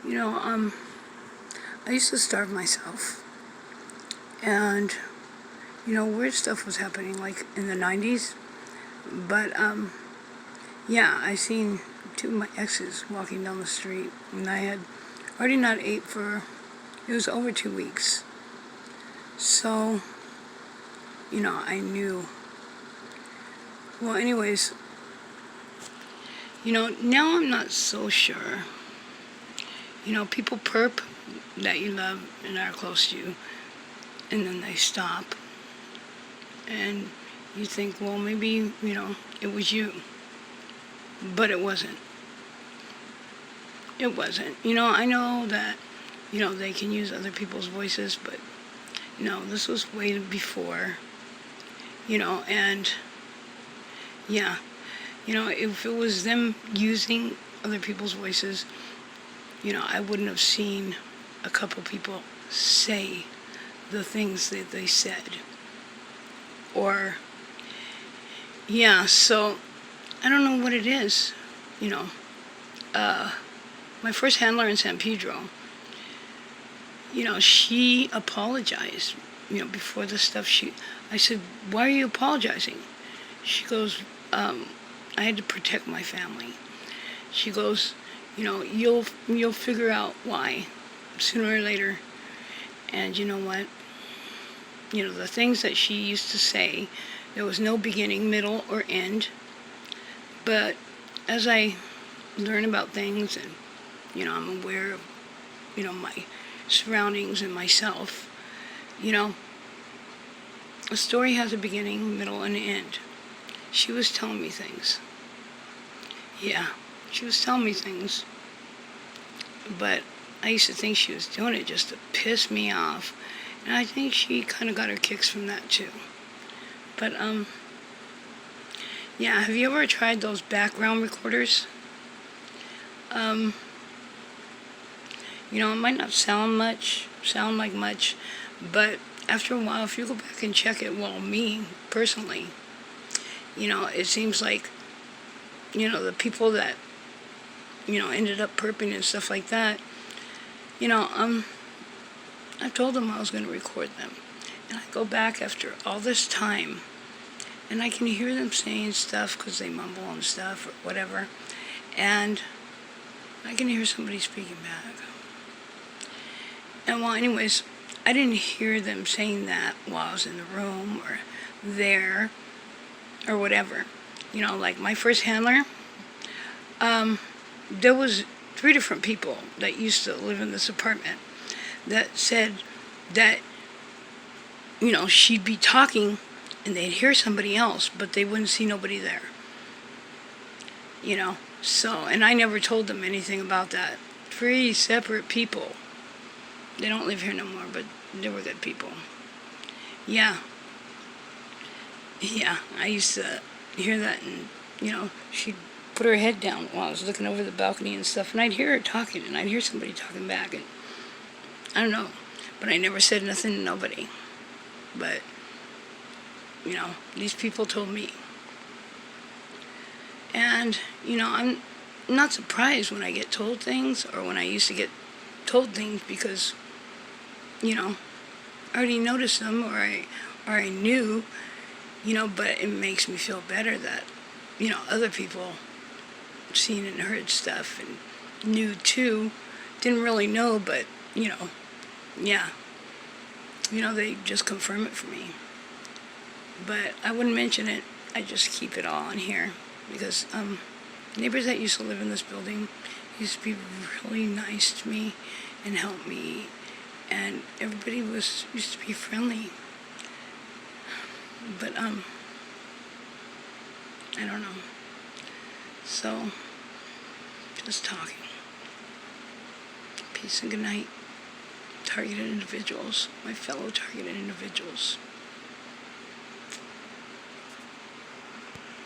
You know, I used to starve myself, and weird stuff was happening like in the 90s. But yeah, I seen two of my exes walking down the street, and I had already not ate for it was over 2 weeks. So I knew. Well, anyways, now I'm not so sure. People perp that you love and are close to you, and then they stop, and you think, well, maybe it was you, but it wasn't. It wasn't. I know that they can use other people's voices, but this was way before. And yeah, if it was them using other people's voices, I wouldn't have seen a couple people say the things that they said. Or, yeah, so I don't know what it is. My first handler in San Pedro, she apologized, before the stuff I said, why are you apologizing? She goes, I had to protect my family. She goes, you'll figure out why sooner or later. And you know what? The things that she used to say, there was no beginning, middle, or end. But as I learn about things and, I'm aware of, my surroundings and myself, a story has a beginning, middle, and end. She was telling me things. Yeah, she was telling me things. But I used to think she was doing it just to piss me off. And I think she kind of got her kicks from that too. But, yeah, have you ever tried those background recorders? It might not sound like much, but after a while, if you go back and check it, well, me, personally, it seems like, the people that, ended up perping and stuff like that, I told them I was going to record them. And I go back after all this time, and I can hear them saying stuff because they mumble and stuff or whatever. And I can hear somebody speaking back. And well, anyways, I didn't hear them saying that while I was in the room or there or whatever. Like my first handler, there was 3 different people that used to live in this apartment that said that, she'd be talking and they'd hear somebody else, but they wouldn't see nobody there. So, and I never told them anything about that. 3 separate people. They don't live here no more, but they were good people. Yeah. Yeah, I used to hear that, and, she'd put her head down while I was looking over the balcony and stuff, and I'd hear her talking, and I'd hear somebody talking back, and I don't know, but I never said nothing to nobody. But, these people told me. And, I'm not surprised when I get told things, or when I used to get told things, because, I already noticed them, or I knew, but it makes me feel better that, other people seen and heard stuff and knew too. Didn't really know, but, yeah. They just confirm it for me. But I wouldn't mention it. I just keep it all on here. Because neighbors that used to live in this building used to be really nice to me and help me. And everybody used to be friendly. But, I don't know. So, just talking. Peace and good night. Targeted individuals, my fellow targeted individuals.